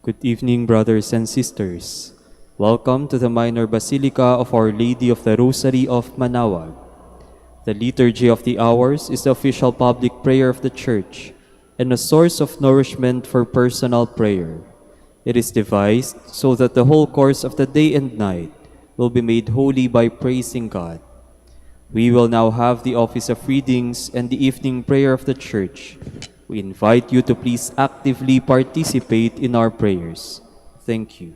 Good evening, brothers and sisters. Welcome to the Minor Basilica of Our Lady of the Rosary of Manaoag. The Liturgy of the Hours is the official public prayer of the Church and a source of nourishment for personal prayer. It is devised so that the whole course of the day and night will be made holy by praising God. We will now have the office of readings and the evening prayer of the Church. We invite you to please actively participate in our prayers. Thank you.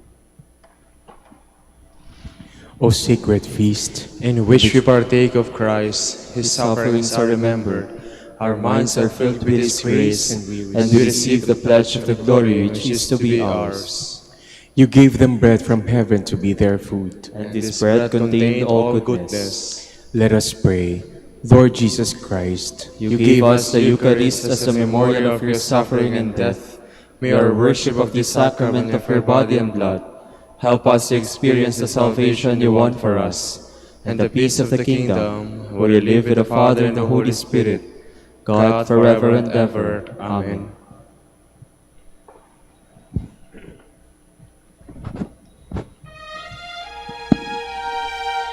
O sacred feast, in which we partake of Christ, His sufferings are remembered, our minds are filled with His grace, and we receive the pledge of the glory which is to be ours. You gave them bread from heaven to be their food, And this bread contained all goodness. Let us pray. Lord Jesus Christ, You gave us the Eucharist as a memorial of your suffering and death. May our worship of this sacrament of your body and blood help us to experience the salvation you want for us, and the peace of the kingdom, where you live with the Father and the Holy Spirit, God forever and ever. Amen.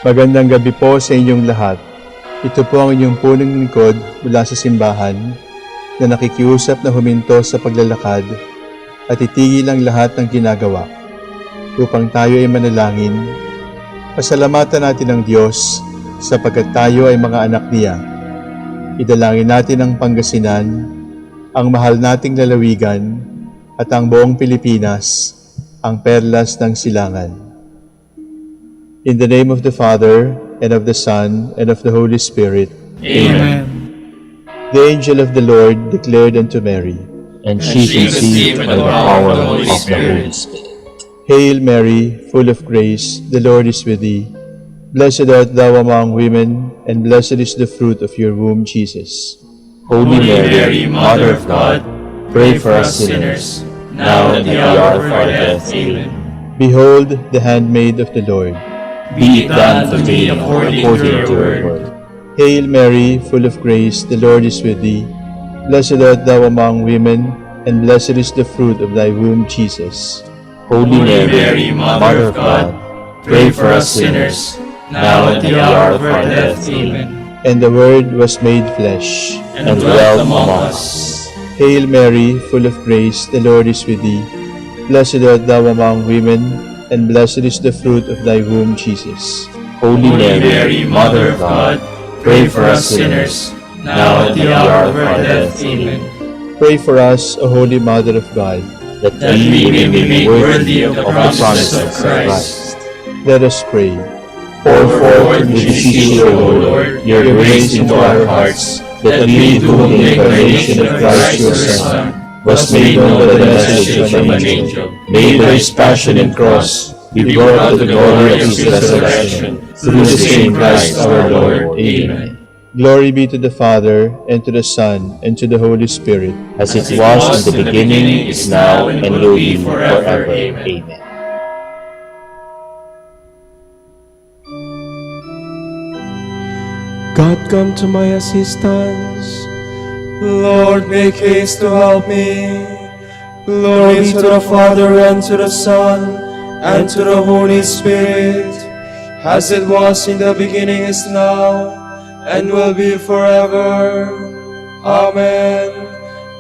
Magandang gabi po sa inyong lahat. Ito po ang inyong punong lingkod mula sa simbahan na nakikiusap na huminto sa paglalakad at itigil ang lahat ng ginagawa upang tayo ay manalangin. Pasalamatan natin ang Diyos sapagkat tayo ay mga anak niya. Idalangin natin ang Pangasinan, ang mahal nating lalawigan at ang buong Pilipinas, ang perlas ng silangan. In the name of the Father, and of the Son, and of the Holy Spirit. Amen. The angel of the Lord declared unto Mary, And she conceived by the power of the Holy Spirit. Hail Mary, full of grace, the Lord is with thee. Blessed art thou among women, and blessed is the fruit of your womb, Jesus. Holy Mary, Mother of God, pray for us sinners, now and at the hour of our death. Amen. Behold the handmaid of the Lord. Be it done to me according to your word. Hail Mary, full of grace, the Lord is with thee. Blessed art thou among women, and blessed is the fruit of thy womb, Jesus. Holy Mary, Mother of God, pray for us sinners, now and at the hour of our death. Amen. And the Word was made flesh, And dwelt among us. Hail Mary, full of grace, the Lord is with thee. Blessed art thou among women, and blessed is the fruit of thy womb, Jesus. Holy Mary, Mother of God, pray for us sinners, now and at the hour of our death. Amen. Pray for us, O Holy Mother of God. That we may be made worthy of the promises of Christ. Let us pray. Pour forth, we beseech you, O Lord, your grace into our hearts, that we, to whom the incarnation of Christ your Son was made known by the message of an angel, made by his passion and cross, be brought to the glory of his resurrection, through the same Christ our Lord. Amen. Glory be to the Father, and to the Son, and to the Holy Spirit. As it was in the beginning, is now, and will be forever. Amen. God, come to my assistance. Lord, make haste to help me. Glory to the Father, and to the Son, and to the Holy Spirit, as it was in the beginning, is now, and will be forever. Amen.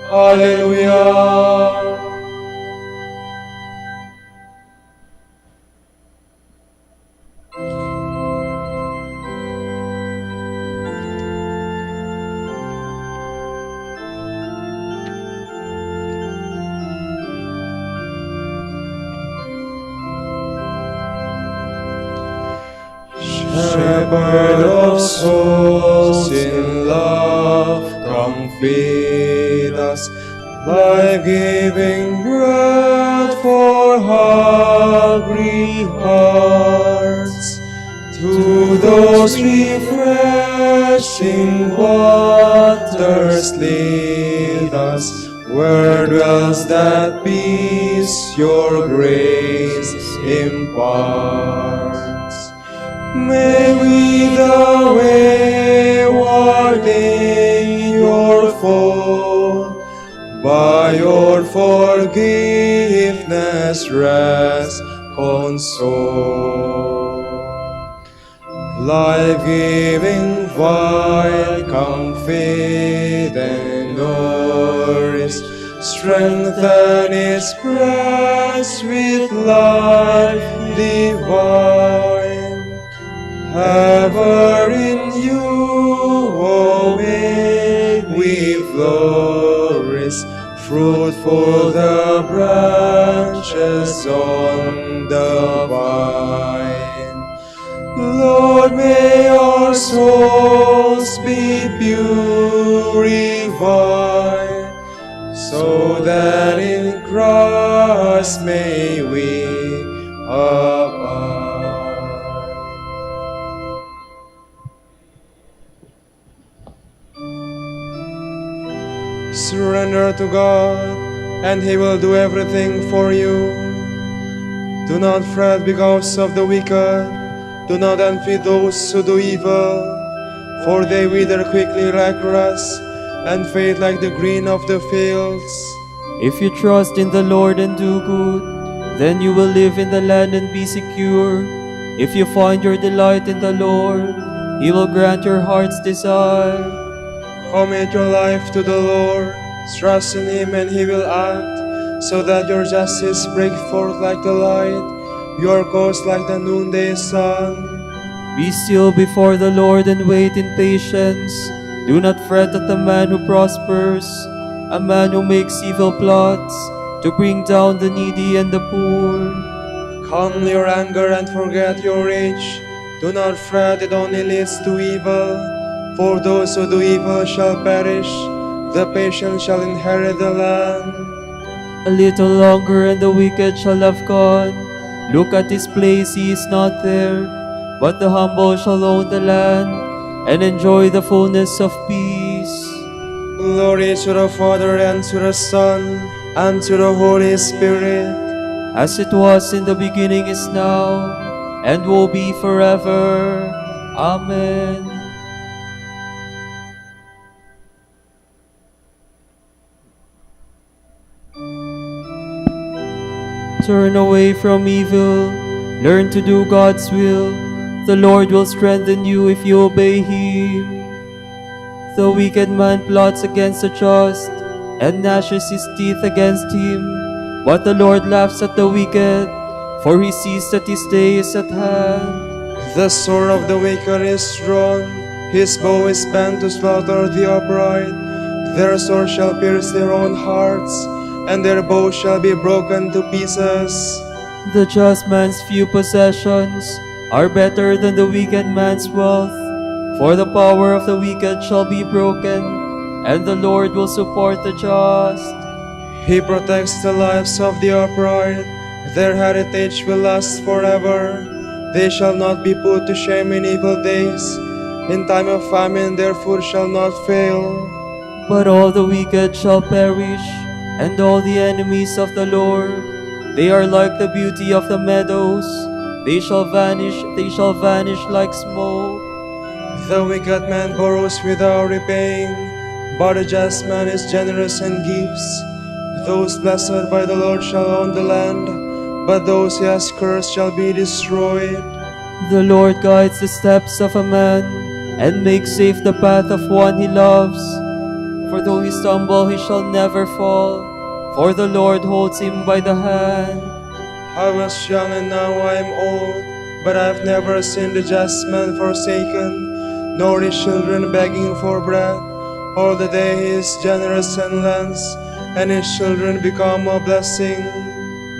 Hallelujah. Shepherd of souls in love, come feed us, life-giving bread for hungry hearts. To those refreshing waters lead us, where dwells that peace your grace imparts. May we the wayward in your fold, by your forgiveness endless rest console. Life-giving vine, come feed and nourish, strengthen its breast with life divine. Ever in you, O may we flourish, fruitful the branches on the vine. Lord, may our souls be purified, so that in Christ may we abide. Surrender to God, and He will do everything for you. Do not fret because of the wicked. Do not envy those who do evil, for they wither quickly like grass and fade like the green of the fields. If you trust in the Lord and do good, then you will live in the land and be secure. If you find your delight in the Lord, He will grant your heart's desire. Commit your life to the Lord, trust in Him and He will act, so that your justice break forth like the light, your cause like the noonday sun. Be still before the Lord and wait in patience. Do not fret at the man who prospers, a man who makes evil plots, to bring down the needy and the poor. Calm your anger and forget your rage. Do not fret, it only leads to evil. For those who do evil shall perish, the patient shall inherit the land. A little longer and the wicked shall have gone. Look at his place, he is not there. But the humble shall own the land and enjoy the fullness of peace. Glory to the Father and to the Son and to the Holy Spirit. As it was in the beginning is now, and will be forever. Amen. Turn away from evil, learn to do God's will. The Lord will strengthen you if you obey Him. The wicked man plots against the just and gnashes his teeth against him. But the Lord laughs at the wicked, for He sees that his day is at hand. The sword of the wicked is drawn, his bow is bent to slaughter the upright. Their sword shall pierce their own hearts, and their bow shall be broken to pieces. The just man's few possessions are better than the wicked man's wealth, for the power of the wicked shall be broken, and the Lord will support the just. He protects the lives of the upright, their heritage will last forever. They shall not be put to shame in evil days. In time of famine their food shall not fail. But all the wicked shall perish, and all the enemies of the Lord. They are like the beauty of the meadows. They shall vanish like smoke. The wicked man borrows without repaying, but the just man is generous and gives. Those blessed by the Lord shall own the land, but those He has cursed shall be destroyed. The Lord guides the steps of a man, and makes safe the path of one He loves. For though he stumble, he shall never fall, for the Lord holds him by the hand. I was young and now I am old, but I have never seen the just man forsaken, nor his children begging for bread. All the day He is generous and lends, and His children become a blessing.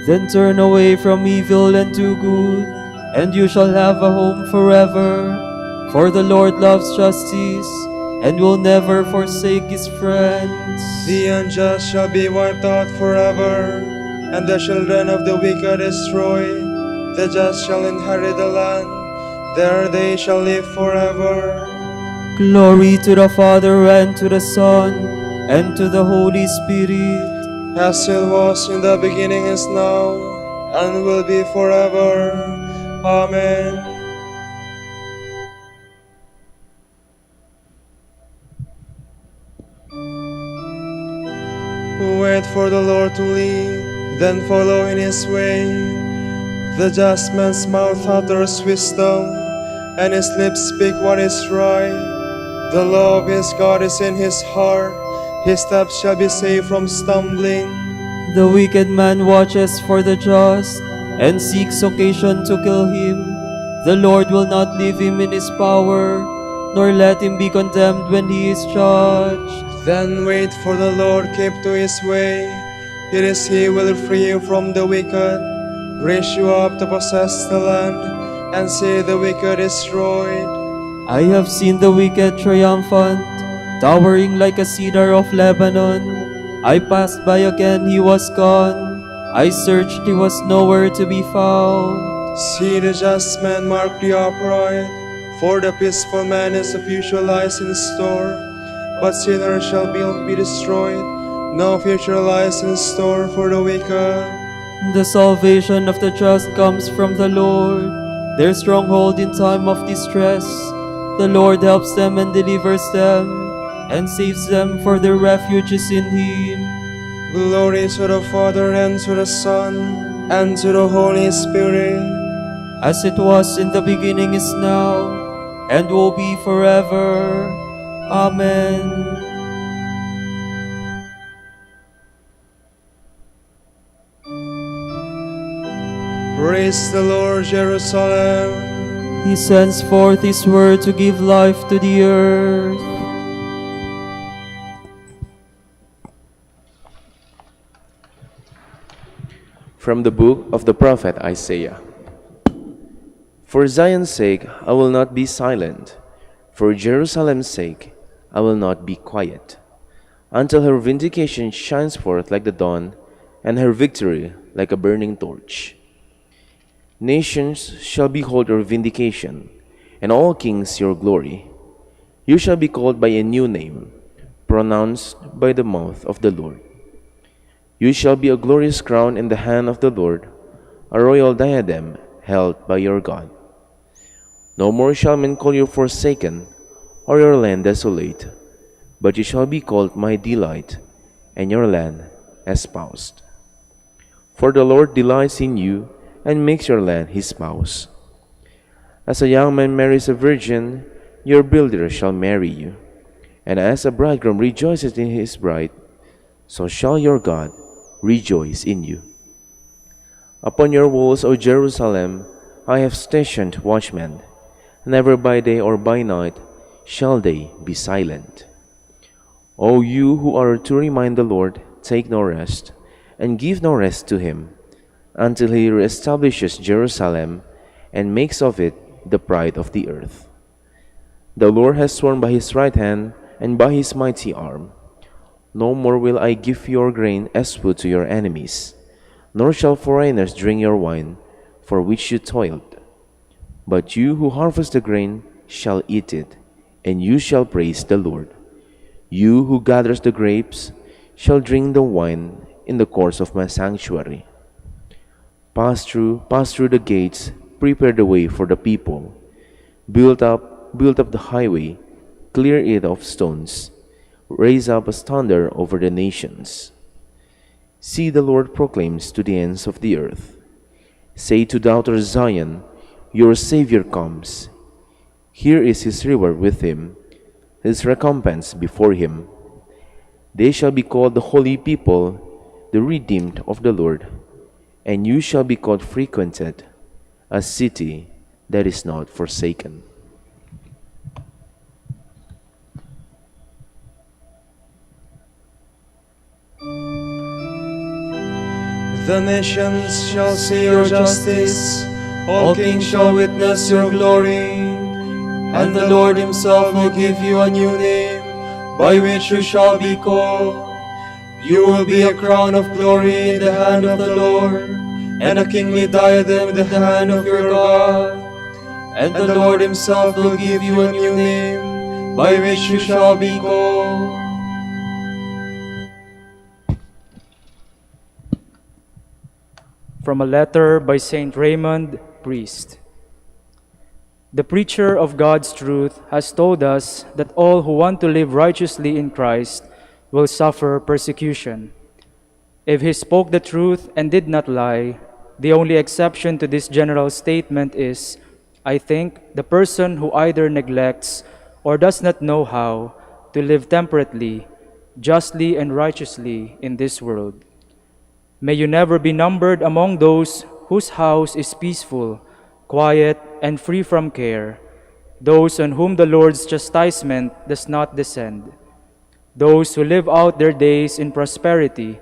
Then turn away from evil and do good, and you shall have a home forever. For the Lord loves justice, and will never forsake His friends. The unjust shall be wiped out forever, and the children of the wicked destroyed. The just shall inherit the land, there they shall live forever. Glory to the Father, and to the Son, and to the Holy Spirit. As it was in the beginning, is now, and will be forever. Amen. Wait for the Lord to lead, then follow in his way. The just man's mouth utters wisdom, and his lips speak what is right. The law of his God is in his heart, his steps shall be safe from stumbling. The wicked man watches for the just, and seeks occasion to kill him. The Lord will not leave him in his power, nor let him be condemned when he is judged. Then wait for the Lord, keep to his way. It is he who will free you from the wicked, raise you up to possess the land, and see the wicked destroyed. I have seen the wicked triumphant, towering like a cedar of Lebanon. I passed by again, he was gone. I searched, he was nowhere to be found. See the just man, mark the upright, for the peaceful man is a future lies in store, but sinners shall be destroyed. No future lies in store for the wicked. The salvation of the just comes from the Lord, their stronghold in time of distress. The Lord helps them and delivers them, and saves them, for their refuge is in him. Glory to the Father, and to the Son, and to the Holy Spirit. As it was in the beginning, is now, and will be forever. Amen. Praise the Lord, Jerusalem. He sends forth his word to give life to the earth. From the book of the prophet Isaiah. For Zion's sake I will not be silent, for Jerusalem's sake I will not be quiet, until her vindication shines forth like the dawn, and her victory like a burning torch. Nations shall behold your vindication, and all kings your glory. You shall be called by a new name, pronounced by the mouth of the Lord. You shall be a glorious crown in the hand of the Lord, a royal diadem held by your God. No more shall men call you forsaken, or your land desolate, but you shall be called my delight, and your land espoused. For the Lord delights in you, and makes your land his spouse. As a young man marries a virgin, your builder shall marry you. And as a bridegroom rejoices in his bride, so shall your God rejoice in you. Upon your walls, O Jerusalem, I have stationed watchmen. Never by day or by night shall they be silent. O you who are to remind the Lord, take no rest, and give no rest to him, until he reestablishes Jerusalem and makes of it the pride of the earth. The Lord has sworn by his right hand and by his mighty arm, no more will I give your grain as food to your enemies, nor shall foreigners drink your wine, for which you toiled. But you who harvest the grain shall eat it, and you shall praise the Lord. You who gathers the grapes shall drink the wine in the courts of my sanctuary. Pass through the gates, prepare the way for the people. Build up the highway, clear it of stones. Raise up a standard over the nations. See, the Lord proclaims to the ends of the earth. Say to daughter Zion, your Savior comes. Here is his reward with him, his recompense before him. They shall be called the holy people, the redeemed of the Lord. And you shall be called frequented, a city that is not forsaken. The nations shall see your justice, all kings shall witness your glory, and the Lord himself will give you a new name, by which you shall be called. You will be a crown of glory in the hand of the Lord, and a kingly diadem in the hand of your God. And the Lord himself will give you a new name, by which you shall be called. From a letter by Saint Raymond, priest. The preacher of God's truth has told us that all who want to live righteously in Christ will suffer persecution. If he spoke the truth and did not lie, the only exception to this general statement is, I think, the person who either neglects or does not know how to live temperately, justly, and righteously in this world. May you never be numbered among those whose house is peaceful, quiet, and free from care, those on whom the Lord's chastisement does not descend, those who live out their days in prosperity,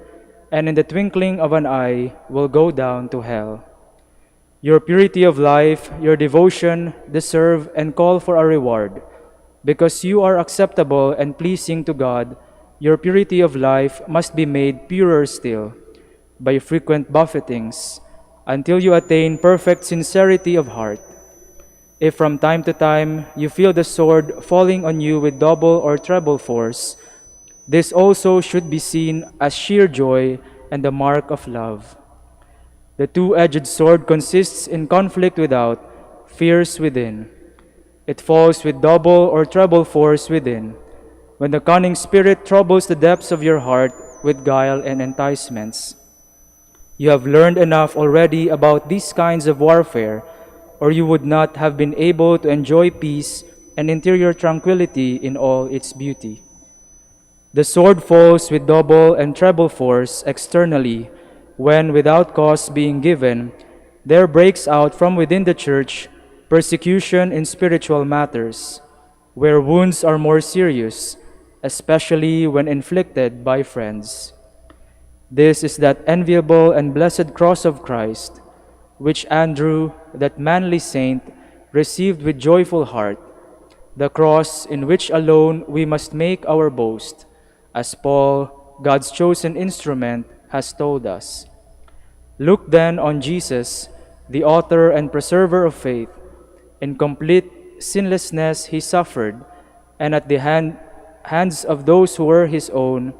and in the twinkling of an eye will go down to hell. Your purity of life, your devotion deserve and call for a reward. Because you are acceptable and pleasing to God, your purity of life must be made purer still by frequent buffetings until you attain perfect sincerity of heart. If from time to time you feel the sword falling on you with double or treble force, this also should be seen as sheer joy and the mark of love. The two-edged sword consists in conflict without, fierce within. It falls with double or treble force within, when the cunning spirit troubles the depths of your heart with guile and enticements. You have learned enough already about these kinds of warfare, or you would not have been able to enjoy peace and interior tranquility in all its beauty. The sword falls with double and treble force externally, when, without cause being given, there breaks out from within the church persecution in spiritual matters, where wounds are more serious, especially when inflicted by friends. This is that enviable and blessed cross of Christ, which Andrew, that manly saint, received with joyful heart, the cross in which alone we must make our boast, as Paul, God's chosen instrument, has told us. Look then on Jesus, the author and preserver of faith. In complete sinlessness he suffered, and at the hands of those who were his own,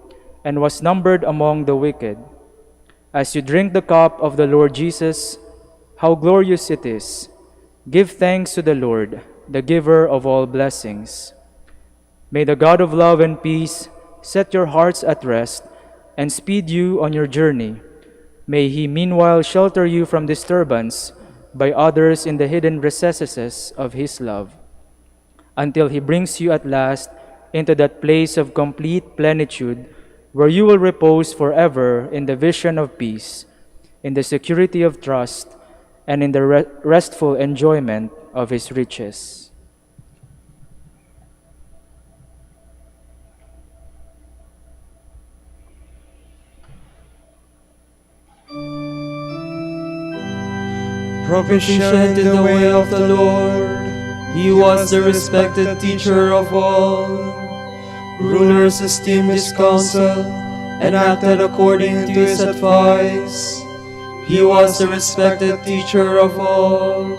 and was numbered among the wicked. As you drink the cup of the Lord Jesus, how glorious it is! Give thanks to the Lord, the giver of all blessings. May the God of love and peace set your hearts at rest and speed you on your journey. May he meanwhile shelter you from disturbance by others in the hidden recesses of his love, until he brings you at last into that place of complete plenitude where you will repose forever in the vision of peace, in the security of trust, and in the restful enjoyment of his riches. Proficient in the way of the Lord, he was the respected teacher of all. Rulers esteemed his counsel and acted according to his advice. He was the respected teacher of all.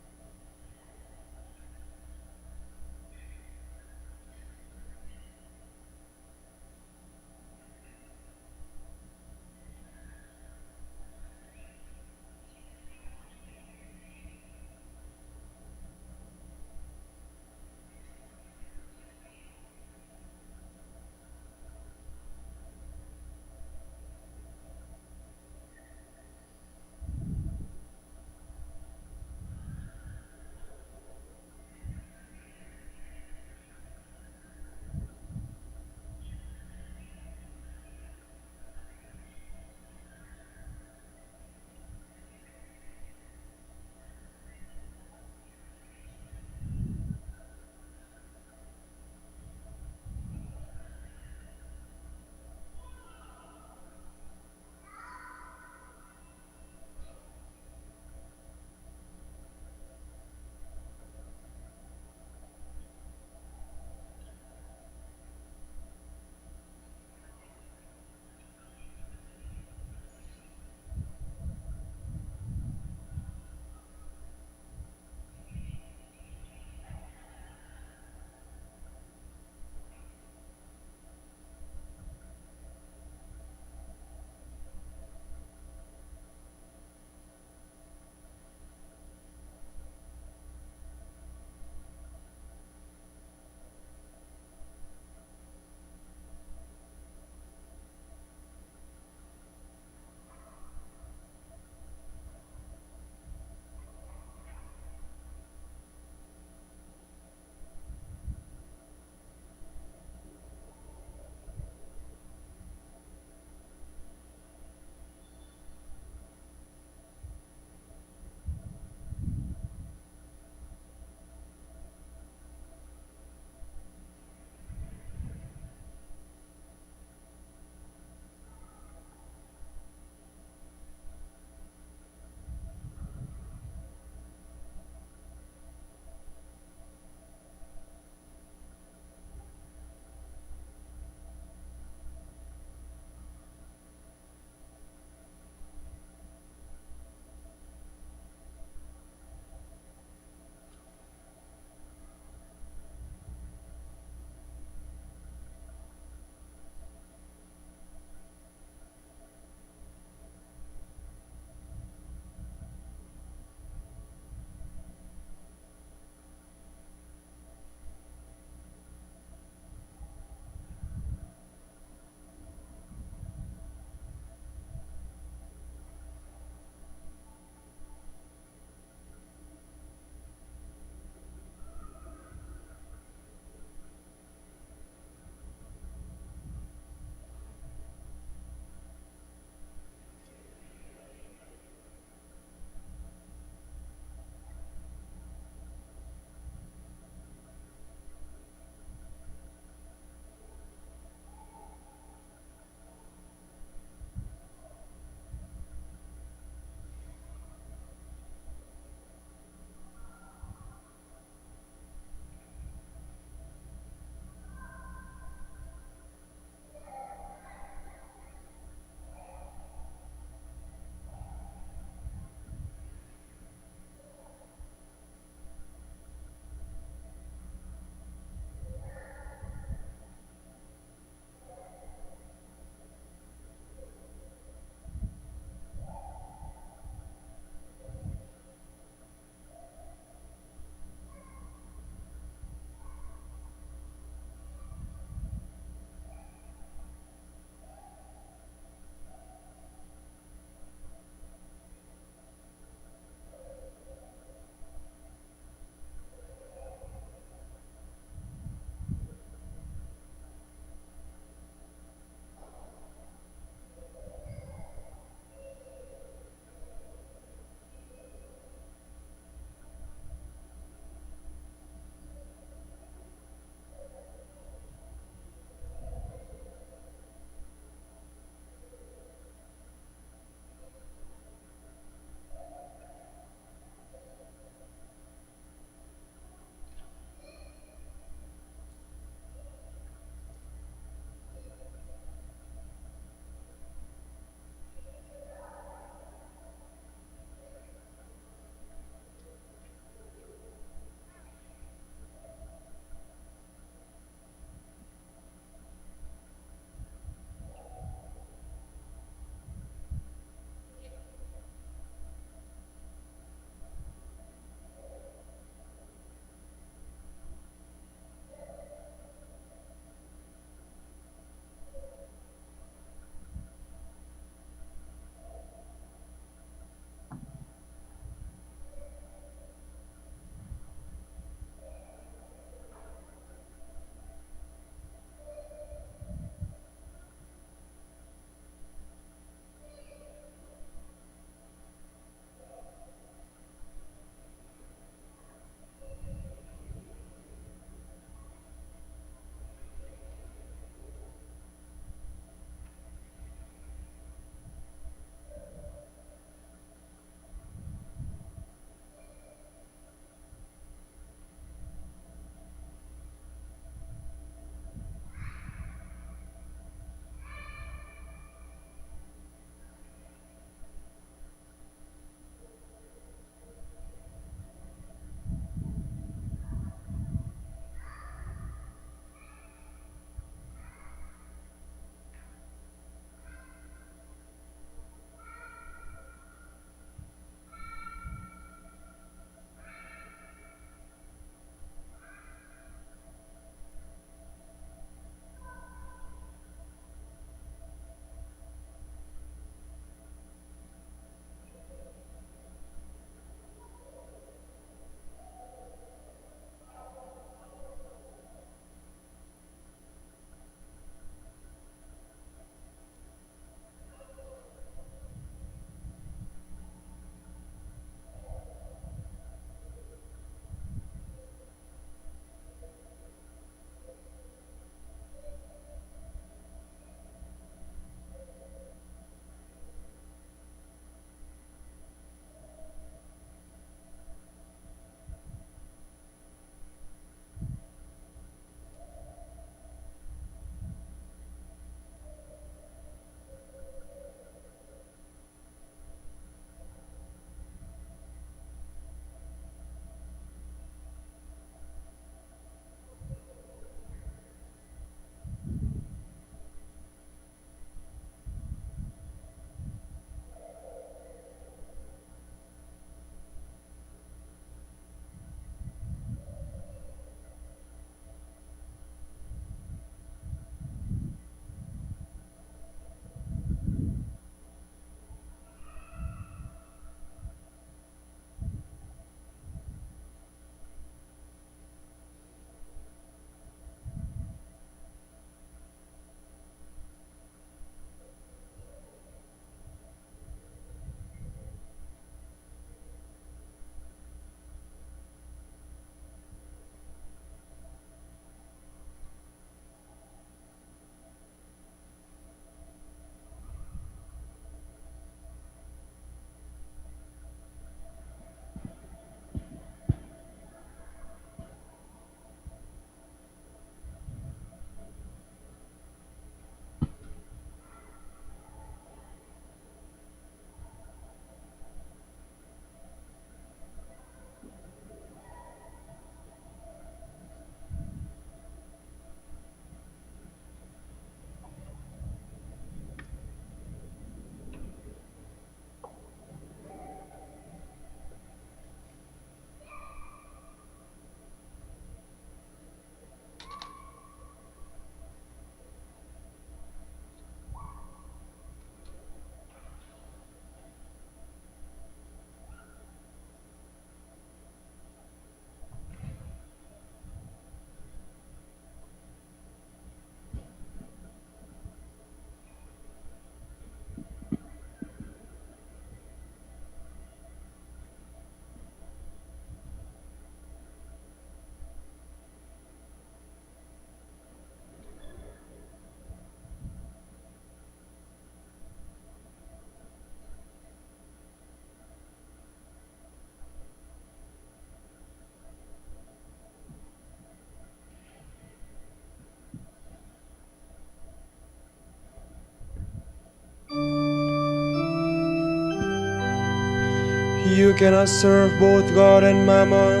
You cannot serve both God and mammon.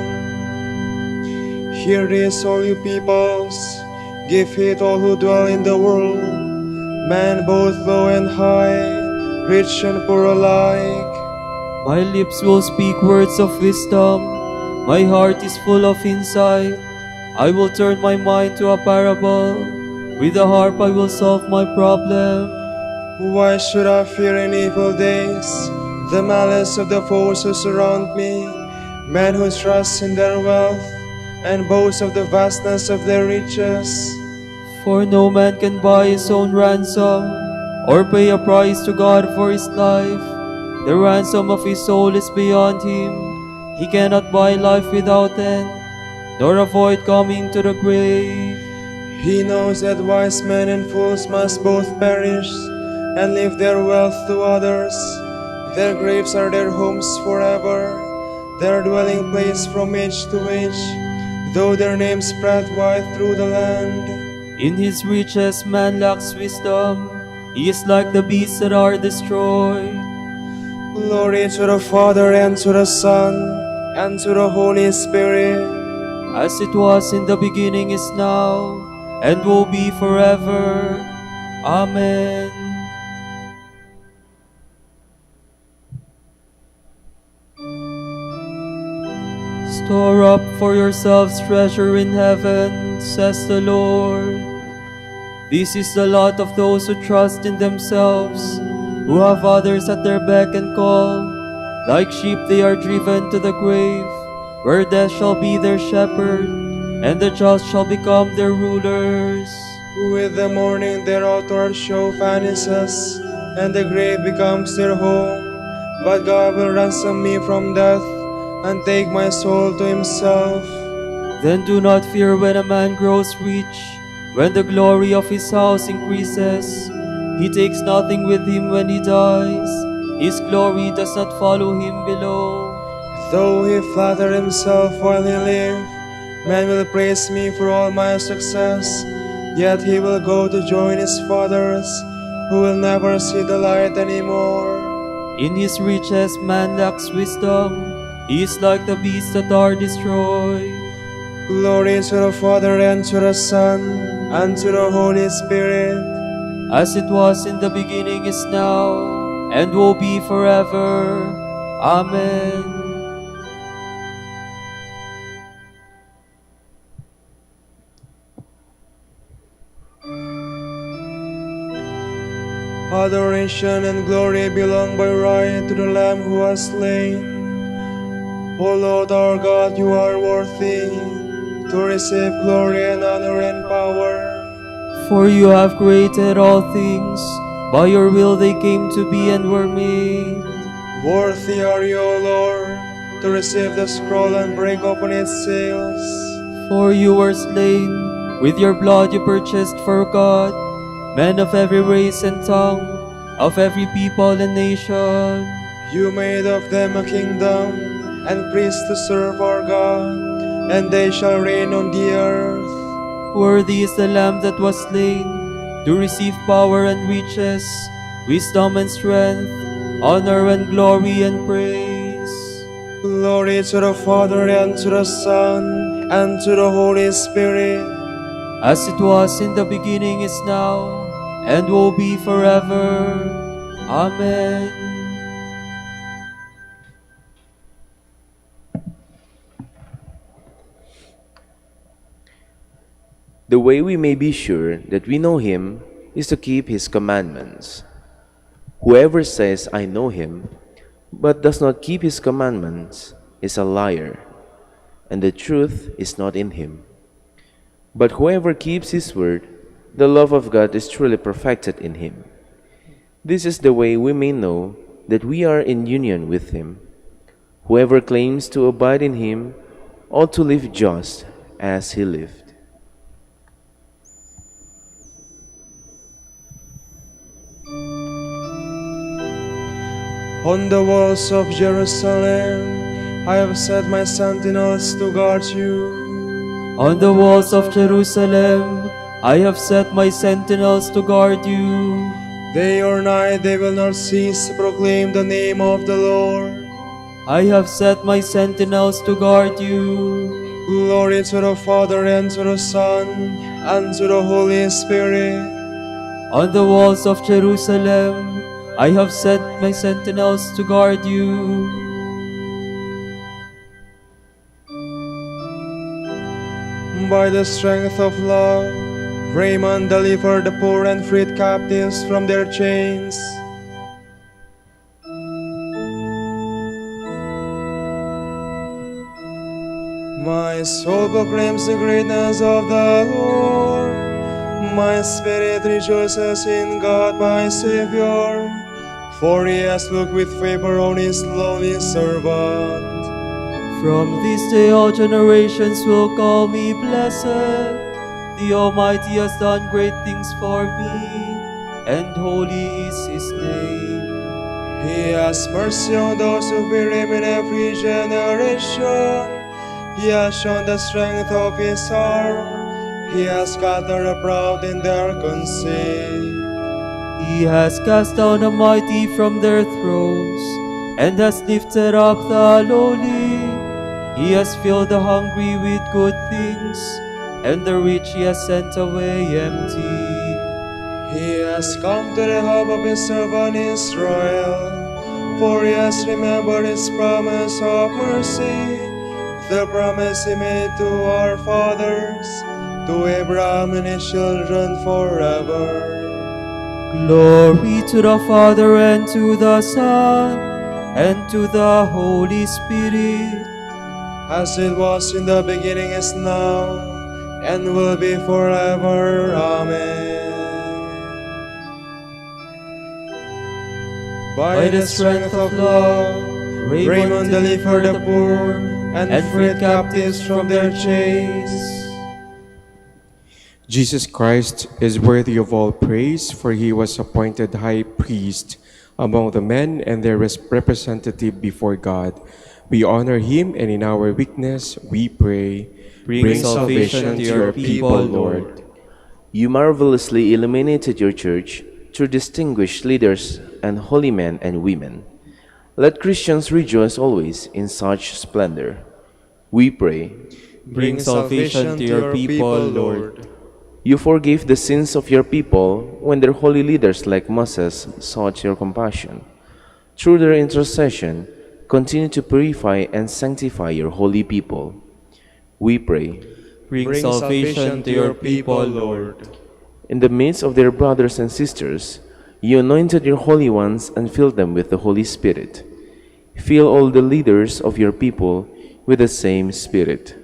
Hear this, all you peoples. Give heed, all who dwell in the world. Man both low and high, rich and poor alike. My lips will speak words of wisdom. My heart is full of insight. I will turn my mind to a parable. With the harp I will solve my problem. Why should I fear in evil days the malice of the foes who surround me? Men who trust in their wealth and boast of the vastness of their riches. For no man can buy his own ransom, or pay a price to God for his life. The ransom of his soul is beyond him. He cannot buy life without end, nor avoid coming to the grave. He knows that wise men and fools must both perish and leave their wealth to others. Their graves are their homes forever, their dwelling place from age to age, though their names spread wide through the land. In his riches man lacks wisdom. He is like the beasts that are destroyed. Glory to the Father, and to the Son, and to the Holy Spirit. As it was in the beginning, is now, and will be forever. Amen. Store up for yourselves treasure in heaven, says the Lord. This is the lot of those who trust in themselves, who have others at their beck and call. Like sheep they are driven to the grave, where death shall be their shepherd, and the just shall become their rulers. With the morning their outward show vanishes, and the grave becomes their home. But God will ransom me from death, and take my soul to himself. Then do not fear when a man grows rich, when the glory of his house increases. He takes nothing with him when he dies. His glory does not follow him below. Though he flatter himself while he lives, man will praise me for all my success. Yet he will go to join his fathers, who will never see the light anymore. In his riches man lacks wisdom. He is like the beasts that are destroyed. Glory to the Father, and to the Son, and to the Holy Spirit. As it was in the beginning, is now, and will be forever. Amen. Adoration and glory belong by right to the Lamb who was slain. O Lord our God, you are worthy to receive glory and honor and power. For you have created all things. By your will they came to be and were made. Worthy are you, O Lord, to receive the scroll and break open its seals. For you were slain. With your blood you purchased for God men of every race and tongue, of every people and nation. You made of them a kingdom and priests to serve our God, and they shall reign on the earth. Worthy is the Lamb that was slain, to receive power and riches, wisdom and strength, honor and glory and praise. Glory to the Father, and to the Son, and to the Holy Spirit. As it was in the beginning, is now, and will be forever. Amen. The way we may be sure that we know him is to keep his commandments. Whoever says, I know him, but does not keep his commandments, is a liar, and the truth is not in him. But whoever keeps his word, the love of God is truly perfected in him. This is the way we may know that we are in union with him. Whoever claims to abide in him ought to live just as he lived. On the walls of Jerusalem, I have set my sentinels to guard you. On the walls of Jerusalem, I have set my sentinels to guard you. Day or night they will not cease to proclaim the name of the Lord. I have set my sentinels to guard you. Glory to the Father, and to the Son, and to the Holy Spirit. On the walls of Jerusalem, I have set my sentinels to guard you. By the strength of love, Raymond delivered the poor and freed captives from their chains. My soul proclaims the greatness of the Lord. My spirit rejoices in God my Savior, for he has looked with favor on his lowly servant. From this day all generations will call me blessed. The Almighty has done great things for me, and holy is His name. He has mercy on those who fear him in every generation. He has shown the strength of his arm. He has scattered the proud in their conceit. He has cast down the mighty from their thrones, and has lifted up the lowly. He has filled the hungry with good things, and the rich he has sent away empty. He has come to the help of his servant Israel, for he has remembered his promise of mercy, the promise he made to our fathers, to Abraham and his children forever. Glory to the Father, and to the Son, and to the Holy Spirit, As it was in the beginning, is now, and will be forever. Amen. By the strength of love, Raymond delivered the poor and freed captives from their chains. Jesus Christ is worthy of all praise, for he was appointed high priest among the men and their representative before God. We honor him, and in our weakness we pray. bring salvation to your people, Lord. You marvelously illuminated your church through distinguished leaders and holy men and women. Let Christians rejoice always in such splendor. We pray. Bring salvation to your people, Lord. You forgave the sins of your people when their holy leaders like Moses sought your compassion. Through their intercession, continue to purify and sanctify your holy people. We pray. Bring salvation to your people, Lord. In the midst of their brothers and sisters, you anointed your holy ones and filled them with the Holy Spirit. Fill all the leaders of your people with the same Spirit.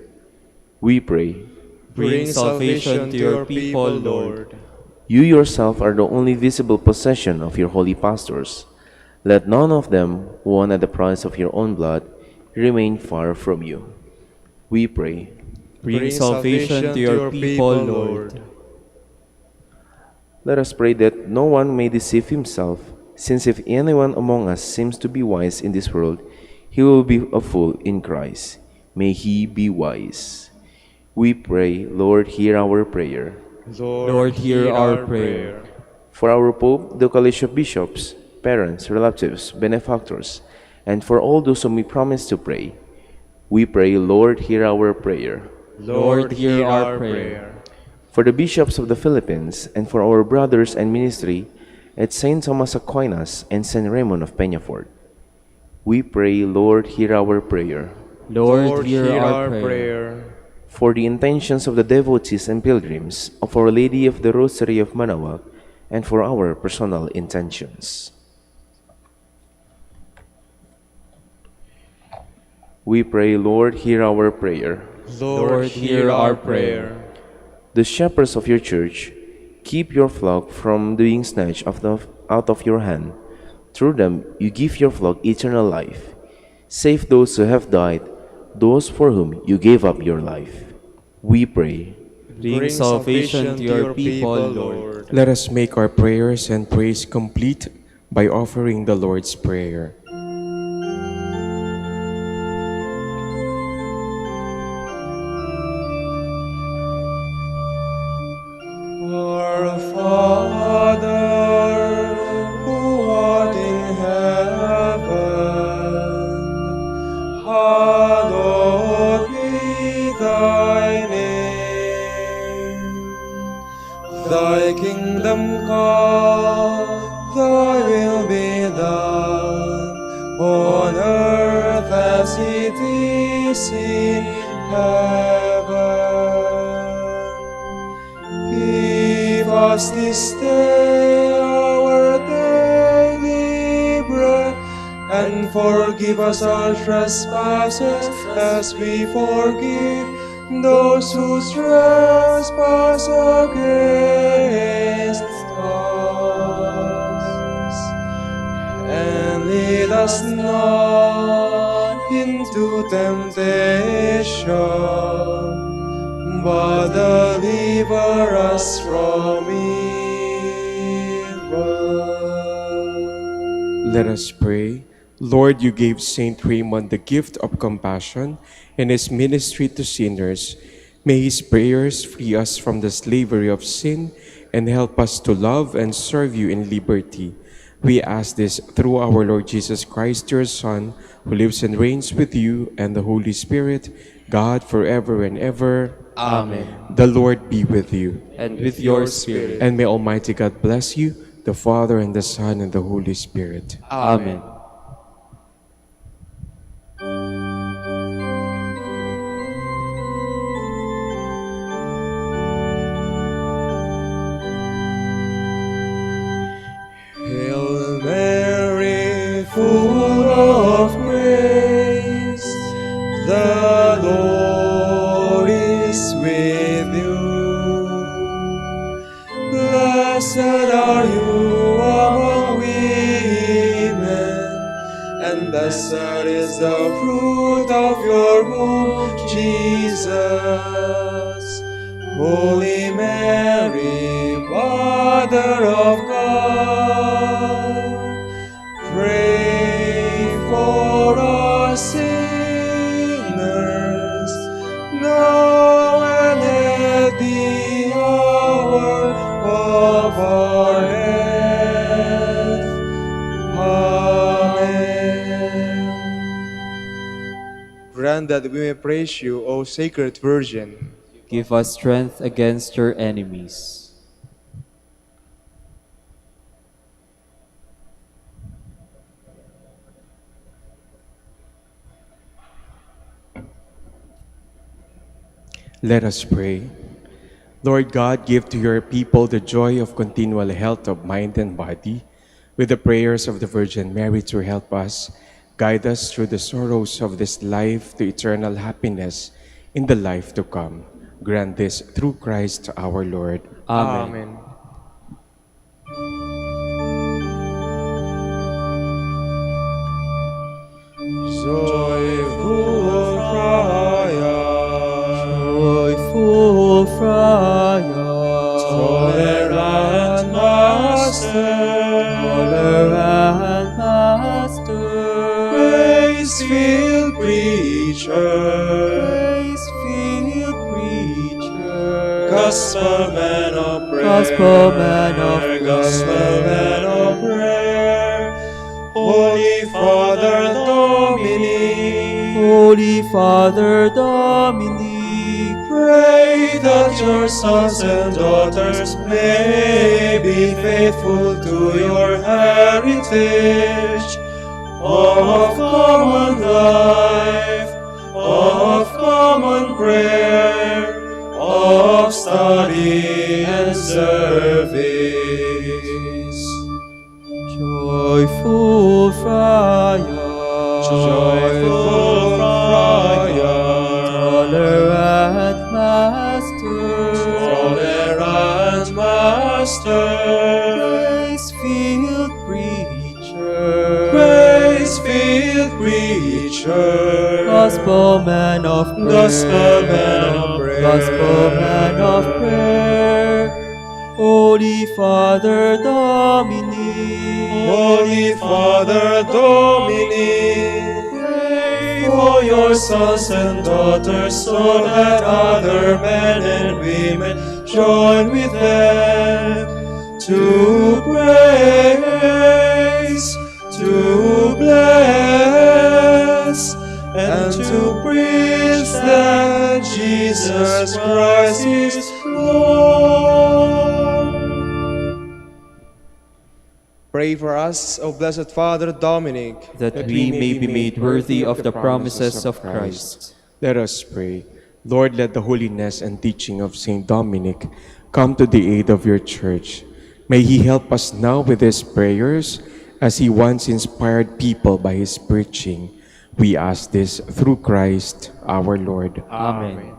We pray. Bring salvation to your people, Lord. You yourself are the only visible possession of your holy pastors. Let none of them, won at the price of your own blood, remain far from you. We pray. Bring salvation to your people, Lord. Let us pray that no one may deceive himself, since if anyone among us seems to be wise in this world, he will be a fool in Christ. May he be wise. We pray, Lord, hear our prayer. Lord, hear our prayer. For our Pope, the College of Bishops, parents, relatives, benefactors, and for all those whom we promise to pray, we pray, Lord, hear our prayer. Lord, hear our prayer. For the bishops of the Philippines, and for our brothers and ministry at St. Thomas Aquinas and St. Raymond of Peñafort, we pray, Lord, hear our prayer. Lord, hear our prayer. For the intentions of the devotees and pilgrims of Our Lady of the Rosary of Manaoag, and for our personal intentions. We pray, Lord, hear our prayer. Lord, hear our prayer. The shepherds of your church, keep your flock from being snatched out of your hand. Through them you give your flock eternal life. Save those who have died, those for whom you gave up your life. We pray. Bring salvation to your people, Lord. Let us make our prayers and praise complete by offering the Lord's Prayer. Our Father, who art in heaven, kingdom come, thy will be done, on earth as it is in heaven. Give us this day our daily bread, and forgive us our trespasses as we forgive those who trespass against us. And lead us not into temptation, but deliver us from evil. Let us pray. Lord, you gave Saint Raymond the gift of compassion in his ministry to sinners. May his prayers free us from the slavery of sin and help us to love and serve you in liberty. We ask this through our Lord Jesus Christ, your Son, who lives and reigns with you and the Holy Spirit, God, forever and ever. Amen. The Lord be with you. And with your spirit. And may Almighty God bless you, the Father, and the Son, and the Holy Spirit. Amen. Hail Mary, full of grace, the Lord is with you. Blessed are you among women, and blessed is the fruit of your womb, Jesus. Holy Mary, Mother of God, pray for us sinners, now and at the hour of our death. Amen. Grant that we may praise you, O Sacred Virgin. Give us strength against your enemies. Let us pray. Lord God, give to your people the joy of continual health of mind and body, with the prayers of the Virgin Mary to help us, guide us through the sorrows of this life to eternal happiness in the life to come. Grant this through Christ our Lord. Amen. Joyful friar, Joyful friar, tolerant master, tolerant master, grace-filled preacher, grace-filled preacher, gospel man of prayer, Gospel man of prayer, gospel man of prayer, Holy Father Dominic, Holy Father Dominic, pray that your sons and daughters may be faithful to your heritage of common life, of common prayer, of study and service. Joyful friar, Joyful friar, tolerant master, tolerant master, grace-filled preacher, grace-filled preacher, Gospel man of prayer, gospel man of prayer, Gospel man of prayer, Holy Father Dominic, Holy Father Dominic, pray for your sons and daughters so that other men and women join with them to praise, to bless, and to preach that Jesus Christ is Lord. Pray for us, O Blessed Father Dominic, that we may be made worthy of the promises of Christ. Let us pray. Lord, let the holiness and teaching of Saint Dominic come to the aid of your church. May he help us now with his prayers as he once inspired people by his preaching. We ask this through Christ our Lord. Amen.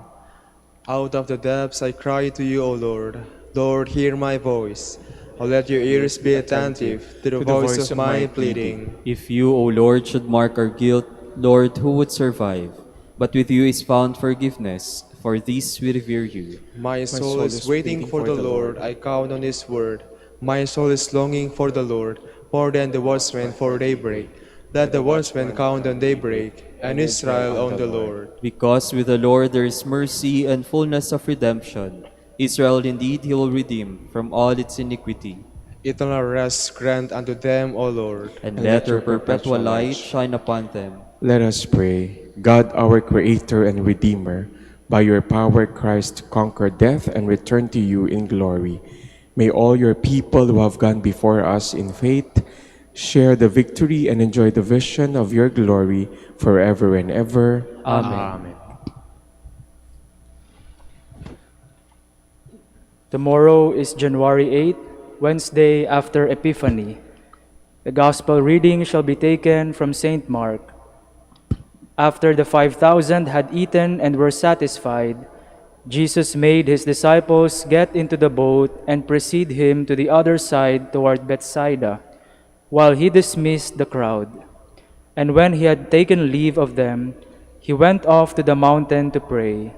Out of the depths I cry to you, O Lord. Lord, hear my voice. O let your ears be attentive to the voice of my pleading. If you, O Lord, should mark our guilt, Lord, who would survive? But with you is found forgiveness. For this we revere you. My soul is waiting for the Lord. I count on his word. My soul is longing for the Lord, more than the watchmen for daybreak. Let the watchmen count on daybreak, and Israel on the Lord. Because with the Lord there is mercy and fullness of redemption. Israel indeed he will redeem from all its iniquity. Eternal rest grant unto them, O Lord. And let your perpetual light shine upon them. Let us pray. God, our Creator and Redeemer, by your power Christ conquered death and returned to you in glory. May all your people who have gone before us in faith share the victory and enjoy the vision of your glory forever and ever. Amen. Tomorrow is January 8, Wednesday after Epiphany. The Gospel reading shall be taken from St. Mark. After the 5,000 had eaten and were satisfied, Jesus made his disciples get into the boat and precede him to the other side toward Bethsaida, while he dismissed the crowd. And when he had taken leave of them, he went off to the mountain to pray.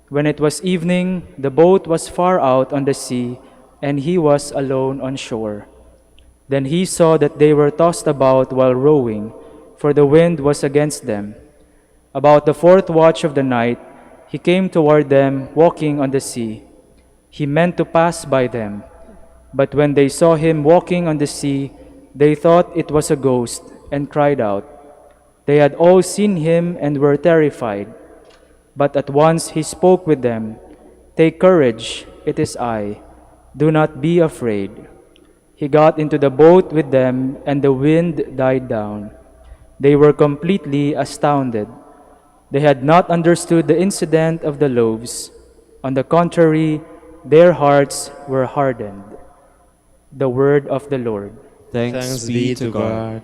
When it was evening, the boat was far out on the sea, and he was alone on shore. Then he saw that they were tossed about while rowing, for the wind was against them. About the fourth watch of the night, he came toward them walking on the sea. He meant to pass by them, but when they saw him walking on the sea, they thought it was a ghost and cried out. They had all seen him and were terrified. But at once he spoke with them. Take courage, it is I. Do not be afraid. He got into the boat with them, and the wind died down. They were completely astounded. They had not understood the incident of the loaves. On the contrary, their hearts were hardened. The word of the Lord. Thanks be to God.